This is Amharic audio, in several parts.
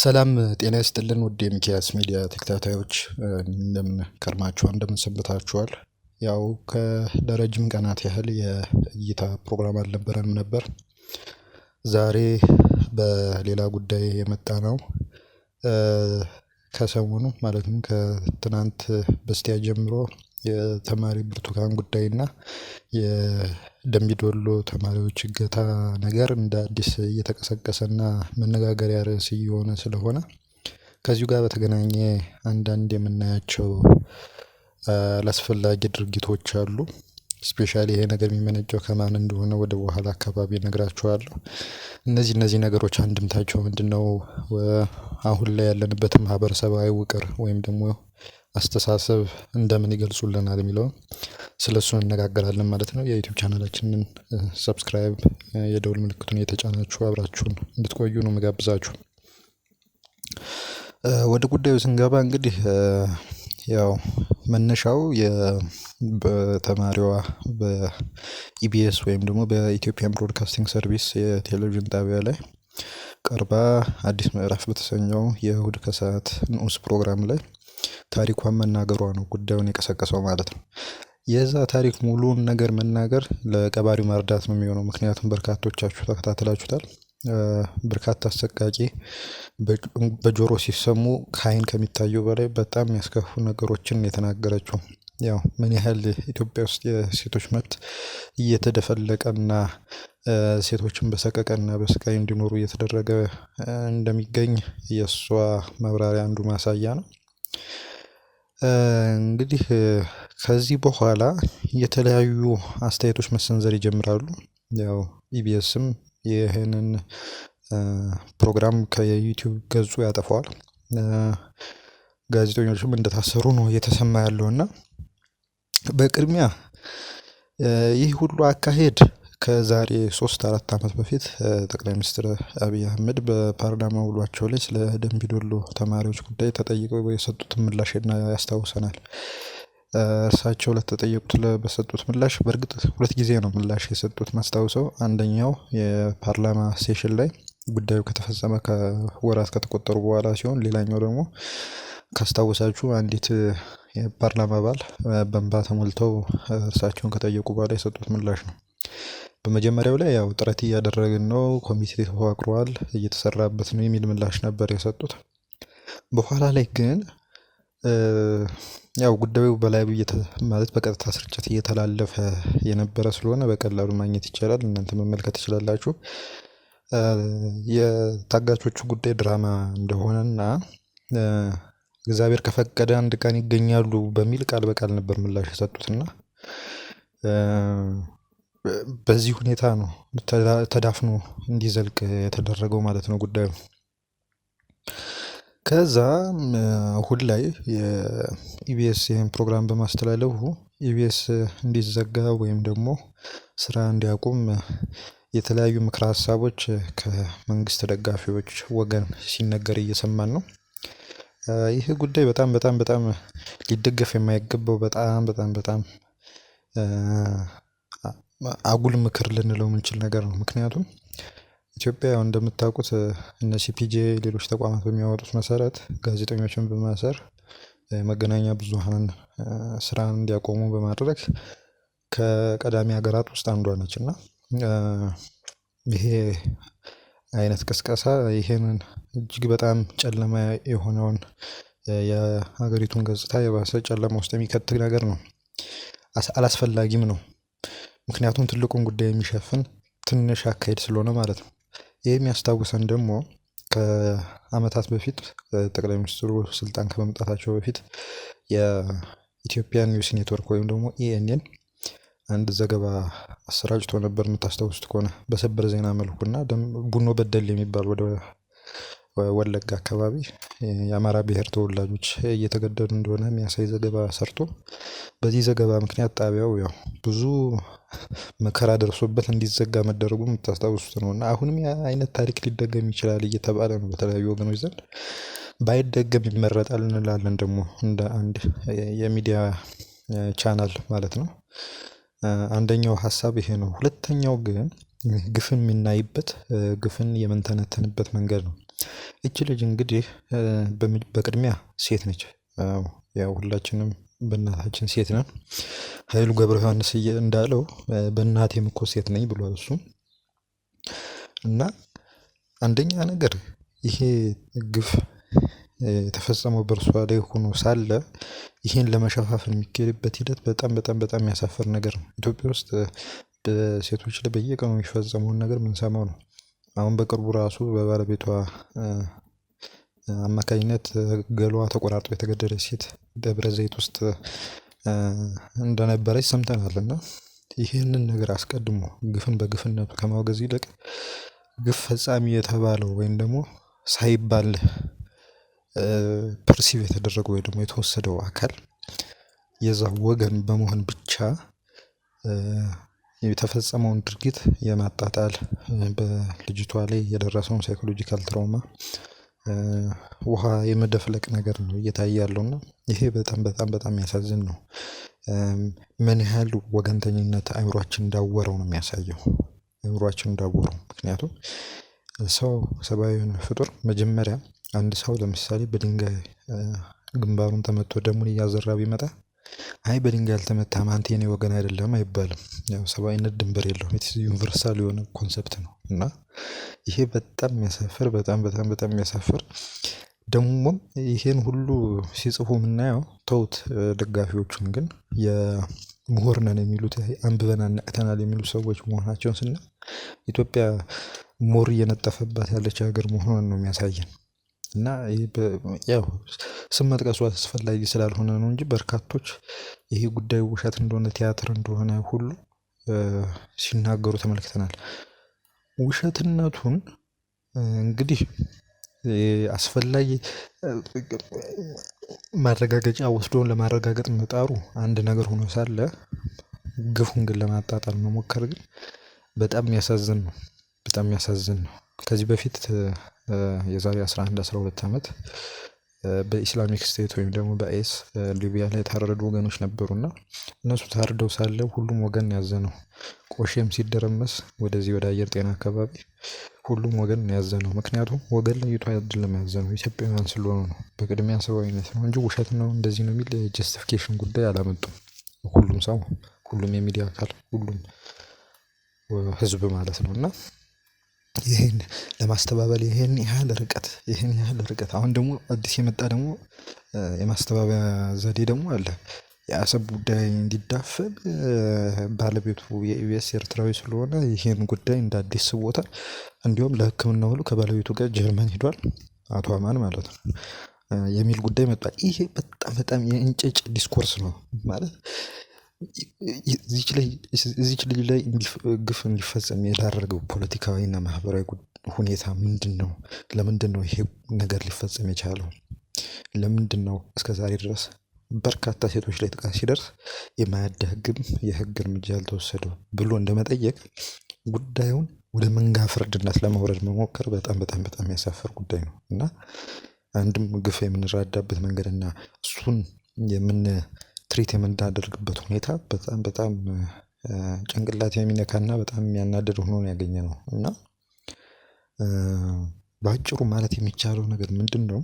ሰላም ጤና ይስጥልን ውድ የሚኪያስ ሚዲያ ተከታታዮች እንደምን ከርማችኋል? እንደምን ሰንብታችኋል? ያው ለረጅም ቀናት ያህል የእይታ ፕሮግራም አልነበረንም ነበር። ዛሬ በሌላ ጉዳይ የመጣ ነው። ከሰሞኑ ማለትም ከትናንት በስቲያ ጀምሮ የተማሪ ብርቱካን ጉዳይና የደምቢዶሎ ተማሪዎች እገታ ነገር እንደ አዲስ እየተቀሰቀሰና መነጋገሪያ ርዕስ እየሆነ ስለሆነ ከዚሁ ጋር በተገናኘ አንዳንድ የምናያቸው አላስፈላጊ ድርጊቶች አሉ። ስፔሻሊ ይሄ ነገር የሚመነጨው ከማን እንደሆነ ወደ በኋላ አካባቢ እነግራችኋለሁ። እነዚህ ነገሮች አንድምታቸው ምንድነው? አሁን ላይ ያለንበት ማህበረሰባዊ ውቅር ወይም ደግሞ አስተሳሰብ እንደምን ይገልጹልናል የሚለውን ስለሱ እንነጋገራለን ማለት ነው። የዩቲዩብ ቻናላችንን ሰብስክራይብ የደውል ምልክቱን እየተጫናችሁ አብራችሁን እንድትቆዩ ነው የምጋብዛችሁ። ወደ ጉዳዩ ስንገባ እንግዲህ ያው መነሻው በተማሪዋ በኢቢኤስ ወይም ደግሞ በኢትዮጵያን ብሮድካስቲንግ ሰርቪስ የቴሌቪዥን ጣቢያ ላይ ቀርባ አዲስ ምዕራፍ በተሰኘው የእሁድ ከሰዓት ንዑስ ፕሮግራም ላይ ታሪኳን መናገሯ ነው ጉዳዩን የቀሰቀሰው ማለት ነው። የዛ ታሪክ ሙሉውን ነገር መናገር ለቀባሪው መርዳት ነው የሚሆነው። ምክንያቱም በርካቶቻችሁ ተከታትላችሁታል። በርካታ አሰቃቂ በጆሮ ሲሰሙ ከአይን ከሚታየው በላይ በጣም የሚያስከፉ ነገሮችን የተናገረችው ያው ምን ያህል ኢትዮጵያ ውስጥ የሴቶች መብት እየተደፈለቀና ሴቶችን በሰቀቀና በስቃይ እንዲኖሩ እየተደረገ እንደሚገኝ የእሷ ማብራሪያ አንዱ ማሳያ ነው። እንግዲህ ከዚህ በኋላ የተለያዩ አስተያየቶች መሰንዘር ይጀምራሉ። ያው ኢቢኤስም ይህንን ፕሮግራም ከዩቲዩብ ገጹ ያጠፋዋል። ጋዜጠኞችም እንደታሰሩ ነው እየተሰማ ያለው እና በቅድሚያ ይህ ሁሉ አካሄድ ከዛሬ 3-4 አመት በፊት ጠቅላይ ሚኒስትር አብይ አህመድ በፓርላማ ውሏቸው ላይ ስለ ደምቢዶሎ ተማሪዎች ጉዳይ ተጠይቀው የሰጡትን ምላሽ ያስታውሰናል። እርሳቸው ለተጠየቁት በሰጡት ምላሽ በእርግጥ ሁለት ጊዜ ነው ምላሽ የሰጡት ማስታውሰው። አንደኛው የፓርላማ ሴሽን ላይ ጉዳዩ ከተፈጸመ ከወራት ከተቆጠሩ በኋላ ሲሆን፣ ሌላኛው ደግሞ ካስታወሳችሁ አንዲት የፓርላማ አባል በእንባ ተሞልተው እርሳቸውን ከጠየቁ በኋላ የሰጡት ምላሽ ነው። በመጀመሪያው ላይ ያው ጥረት እያደረግን ነው፣ ኮሚቴ ተዋቅሯል፣ እየተሰራበት ነው የሚል ምላሽ ነበር የሰጡት። በኋላ ላይ ግን ያው ጉዳዩ በላይ ማለት በቀጥታ ስርጭት እየተላለፈ የነበረ ስለሆነ በቀላሉ ማግኘት ይቻላል፣ እናንተ መመልከት ትችላላችሁ። የታጋቾቹ ጉዳይ ድራማ እንደሆነና እግዚአብሔር ከፈቀደ አንድ ቀን ይገኛሉ በሚል ቃል በቃል ነበር ምላሽ የሰጡትና በዚህ ሁኔታ ነው ተዳፍኖ እንዲዘልቅ የተደረገው ማለት ነው ጉዳዩ። ከዛ እሁድ ላይ የኢቢኤስ ይህን ፕሮግራም በማስተላለፉ ኢቢኤስ እንዲዘጋ ወይም ደግሞ ስራ እንዲያቆም የተለያዩ ምክረ ሀሳቦች ከመንግስት ደጋፊዎች ወገን ሲነገር እየሰማን ነው። ይህ ጉዳይ በጣም ሊደገፍ የማይገባው በጣም አጉል ምክር ልንለው የምንችል ነገር ነው። ምክንያቱም ኢትዮጵያ እንደምታውቁት እነ ሲፒጄ ሌሎች ተቋማት በሚያወጡት መሰረት ጋዜጠኞችን በማሰር መገናኛ ብዙሃን ስራን እንዲያቆሙ በማድረግ ከቀዳሚ ሀገራት ውስጥ አንዷ ነች እና ይሄ አይነት ቅስቀሳ ይሄንን እጅግ በጣም ጨለማ የሆነውን የሀገሪቱን ገጽታ የባሰ ጨለማ ውስጥ የሚከት ነገር ነው። አላስፈላጊም ነው። ምክንያቱም ትልቁን ጉዳይ የሚሸፍን ትንሽ አካሄድ ስለሆነ ማለት ነው። ይህ የሚያስታውሰን ደግሞ ከአመታት በፊት ጠቅላይ ሚኒስትሩ ስልጣን ከመምጣታቸው በፊት የኢትዮጵያን ኒውስ ኔትወርክ ወይም ደግሞ ኢኤንኤን አንድ ዘገባ አሰራጭቶ ነበር። የምታስታውሱት ከሆነ በሰበር ዜና መልኩና ቡኖ በደል የሚባል ወደ ወለጋ አካባቢ የአማራ ብሔር ተወላጆች እየተገደሉ እንደሆነ የሚያሳይ ዘገባ ሰርቶ በዚህ ዘገባ ምክንያት ጣቢያው ያው ብዙ መከራ ደርሶበት እንዲዘጋ መደረጉ የምታስታውሱት ነው። እና አሁንም ያ አይነት ታሪክ ሊደገም ይችላል እየተባለ ነው በተለያዩ ወገኖች ዘንድ። ባይደገም ይመረጣል እንላለን ደግሞ እንደ አንድ የሚዲያ ቻናል ማለት ነው። አንደኛው ሀሳብ ይሄ ነው። ሁለተኛው ግን ግፍን የምናይበት ግፍን የምንተነተንበት መንገድ ነው። እች ልጅ እንግዲህ በቅድሚያ ሴት ነች። ያው ሁላችንም በእናታችን ሴት ነን። ኃይሉ ገብረ ዮሐንስ እንዳለው በእናቴም እኮ ሴት ነኝ ብሏል እሱም። እና አንደኛ ነገር ይሄ ግፍ የተፈጸመው በእርሷ ላይ ሆኖ ሳለ ይሄን ለመሸፋፈን የሚካሄድበት ሂደት በጣም በጣም በጣም የሚያሳፍር ነገር ነው። ኢትዮጵያ ውስጥ በሴቶች ላይ በየቀኑ የሚፈጸመውን ነገር የምንሰማው ነው። አሁን በቅርቡ ራሱ በባለቤቷ አማካኝነት ገሏ ተቆራርጦ የተገደለች ሴት ደብረ ዘይት ውስጥ እንደነበረች ሰምተናል። እና ይህንን ነገር አስቀድሞ ግፍን በግፍነቱ ከማውገዝ ይልቅ ግፍ ፈጻሚ የተባለው ወይም ደግሞ ሳይባል ፐርሲቭ የተደረገው ወይ ደግሞ የተወሰደው አካል የዛ ወገን በመሆን ብቻ የተፈጸመውን ድርጊት የማጣጣል በልጅቷ ላይ የደረሰውን ሳይኮሎጂካል ትራውማ ውሃ የመደፍለቅ ነገር ነው እየታየ ያለውና ይሄ በጣም በጣም በጣም የሚያሳዝን ነው። ምን ያህል ወገንተኝነት አእምሯችን እንዳወረው ነው የሚያሳየው። አእምሯችን እንዳወረው ምክንያቱም ሰው ሰብአዊ ፍጡር መጀመሪያ አንድ ሰው ለምሳሌ በድንጋይ ግንባሩን ተመቶ ደሙን እያዘራ ቢመጣ አይ በድንጋይ አልተመታም አንተ የኔ ወገን አይደለም አይባልም። ያው ሰብአዊነት ድንበር የለውም። ኢትስ ዩኒቨርሳል የሆነ ኮንሰፕት ነው። እና ይሄ በጣም የሚያሳፍር በጣም በጣም በጣም የሚያሳፍር ደግሞም ይሄን ሁሉ ሲጽፉ የምናየው ተውት ደጋፊዎቹን ግን የምሁር ነን የሚሉት አንብበናል ነቅተናል የሚሉ ሰዎች መሆናቸውን ስናይ ኢትዮጵያ ሞር እየነጠፈባት ያለች ሀገር መሆኗን ነው የሚያሳየን። እና ያው ስም መጥቀሱ አስፈላጊ ስላልሆነ ነው እንጂ በርካቶች ይሄ ጉዳይ ውሸት እንደሆነ ቲያትር እንደሆነ ሁሉ ሲናገሩ ተመልክተናል። ውሸትነቱን እንግዲህ አስፈላጊ ማረጋገጫ ወስዶን ለማረጋገጥ መጣሩ አንድ ነገር ሆኖ ሳለ ግፉን ግን ለማጣጣል መሞከር ግን በጣም የሚያሳዝን ነው። በጣም የሚያሳዝን ነው። ከዚህ በፊት የዛሬ 11 12 አመት በኢስላሚክ ስቴት ወይም ደግሞ በአይኤስ ሊቢያ ላይ የታረዱ ወገኖች ነበሩና እነሱ ታርደው ሳለ ሁሉም ወገን ያዘነው። ቆሼም ሲደረመስ ወደዚህ ወደ አየር ጤና አካባቢ ሁሉም ወገን ያዘነው። ምክንያቱም ወገን ለይቶ አይደለም ያዘነው ኢትዮጵያውያን ስለሆኑ ነው። በቅድሚያ ሰብአዊነት ነው እንጂ ውሸት ነው እንደዚህ ነው የሚል ጀስቲፊኬሽን ጉዳይ አላመጡም። ሁሉም ሰው ሁሉም የሚዲያ አካል ሁሉም ህዝብ ማለት ነው። እና ይሄን ለማስተባበል ይሄን ያህል ርቀት አሁን ደግሞ አዲስ የመጣ ደግሞ የማስተባበያ ዘዴ ደግሞ አለ። የአሰብ ጉዳይ እንዲዳፈን ባለቤቱ የኢቢኤስ ኤርትራዊ ስለሆነ ይሄን ጉዳይ እንደ አዲስ ስቦታል። እንዲሁም ለሕክምና ሁሉ ከባለቤቱ ጋር ጀርመን ሄዷል አቶ አማን ማለት ነው የሚል ጉዳይ መጥቷል። ይሄ በጣም በጣም የእንጭጭ ዲስኮርስ ነው ማለት እዚች ልጅ ላይ ግፍ እንዲፈጸም የዳረገው ፖለቲካዊና ማህበራዊ ሁኔታ ምንድነው? ለምንድነው ይሄ ነገር ሊፈጸም የቻለው? ለምንድነው እስከዛሬ ድረስ በርካታ ሴቶች ላይ ጥቃት ሲደርስ የማያዳግም የህግ እርምጃ ያልተወሰደው ብሎ እንደመጠየቅ ጉዳዩን ወደ መንጋ ፍርድነት ለማውረድ መሞከር በጣም በጣም በጣም የሚያሳፍር ጉዳይ ነው። እና አንድም ግፍ የምንረዳበት መንገድና እሱን ትሪት የምናደርግበት ሁኔታ በጣም በጣም ጭንቅላት የሚነካና በጣም የሚያናድድ ሆኖ ነው ያገኘነው። እና በአጭሩ ማለት የሚቻለው ነገር ምንድነው?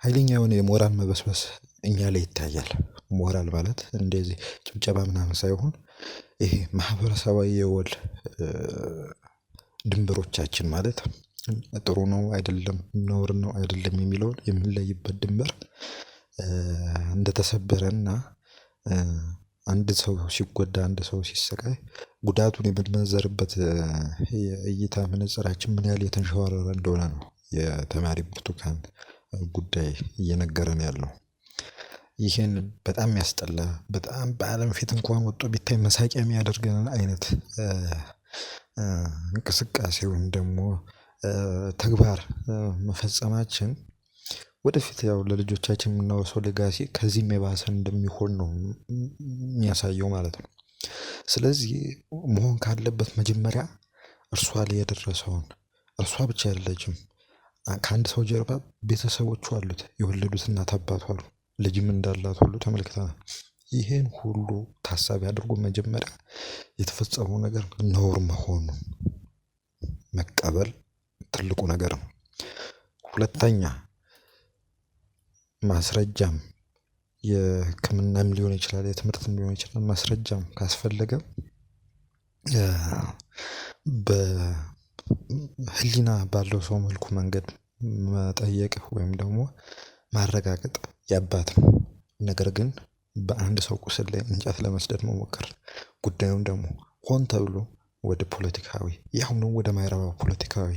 ኃይለኛ የሆነ የሞራል መበስበስ እኛ ላይ ይታያል። ሞራል ማለት እንደዚህ ጭብጨባ ምናምን ሳይሆን ይሄ ማህበረሰባዊ የወል ድንበሮቻችን ማለት ጥሩ ነው አይደለም ነውር ነው አይደለም የሚለውን የምንለይበት ድንበር እንደተሰበረና አንድ ሰው ሲጎዳ አንድ ሰው ሲሰቃይ ጉዳቱን የምንመነዘርበት የእይታ መነጽራችን ምን ያህል የተንሸዋረረ እንደሆነ ነው የተማሪ ብርቱካን ጉዳይ እየነገረን ያለው። ይሄን በጣም ያስጠላ በጣም በአለም ፊት እንኳን ወጥቶ ቢታይ መሳቂያ የሚያደርገን አይነት እንቅስቃሴ ወይም ደግሞ ተግባር መፈጸማችን ወደፊት ያው ለልጆቻችን የምናወርሰው ሌጋሲ ከዚህም የባሰ እንደሚሆን ነው የሚያሳየው ማለት ነው። ስለዚህ መሆን ካለበት መጀመሪያ እርሷ ላይ የደረሰውን እርሷ ብቻ አይደለችም ከአንድ ሰው ጀርባ ቤተሰቦቹ አሉት የወለዱት እናት አባቱ አሉ ልጅም እንዳላት ሁሉ ተመልክተናል። ይሄን ሁሉ ታሳቢ አድርጎ መጀመሪያ የተፈጸመው ነገር ነውር መሆኑን መቀበል ትልቁ ነገር ነው። ሁለተኛ ማስረጃም የሕክምናም ሊሆን ይችላል፣ የትምህርትም ሊሆን ይችላል። ማስረጃም ካስፈለገ በህሊና ባለው ሰው መልኩ መንገድ መጠየቅ ወይም ደግሞ ማረጋገጥ ያባት ነው። ነገር ግን በአንድ ሰው ቁስል ላይ እንጨት ለመስደድ መሞከር፣ ጉዳዩን ደግሞ ሆን ተብሎ ወደ ፖለቲካዊ ያሁኑ ወደ ማይረባ ፖለቲካዊ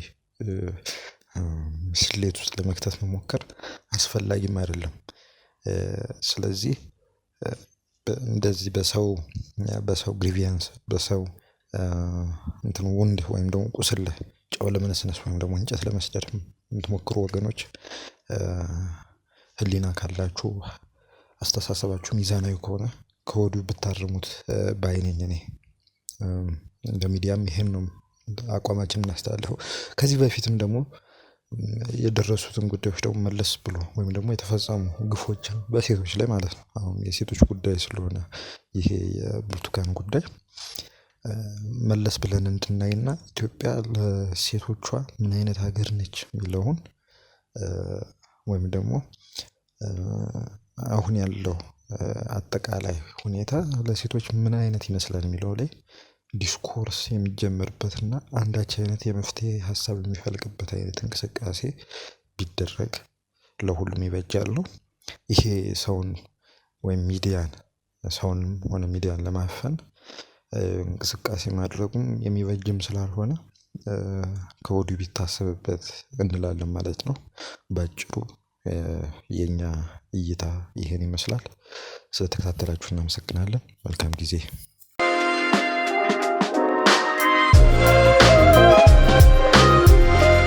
ስሌት ውስጥ ለመክተት መሞከር አስፈላጊም አይደለም። ስለዚህ እንደዚህ በሰው ግሪቪያንስ በሰው እንትን ውንድ ወይም ደግሞ ቁስል ላይ ጨው ለመነስነስ ወይም ደግሞ እንጨት ለመስደድ የምትሞክሩ ወገኖች ህሊና ካላችሁ፣ አስተሳሰባችሁ ሚዛናዊ ከሆነ ከወዲሁ ብታርሙት ባይ ነኝ እኔ። እንደ ሚዲያም ይሄን ነው አቋማችን እናስተላልፈው። ከዚህ በፊትም ደግሞ የደረሱትን ጉዳዮች ደግሞ መለስ ብሎ ወይም ደግሞ የተፈጸሙ ግፎችን በሴቶች ላይ ማለት ነው፣ አሁን የሴቶች ጉዳይ ስለሆነ ይሄ የብርቱካን ጉዳይ መለስ ብለን እንድናይና ኢትዮጵያ ለሴቶቿ ምን አይነት ሀገር ነች የሚለውን ወይም ደግሞ አሁን ያለው አጠቃላይ ሁኔታ ለሴቶች ምን አይነት ይመስላል የሚለው ላይ ዲስኮርስ የሚጀመርበትና አንዳች አይነት የመፍትሄ ሀሳብ የሚፈልቅበት አይነት እንቅስቃሴ ቢደረግ ለሁሉም ይበጃሉ። ይሄ ሰውን ወይም ሰውንም ሆነ ሚዲያን ለማፈን እንቅስቃሴ ማድረጉም የሚበጅም ስላልሆነ ከወዲሁ ቢታሰብበት እንላለን ማለት ነው። በአጭሩ የኛ እይታ ይሄን ይመስላል። ስለተከታተላችሁ እናመሰግናለን። መልካም ጊዜ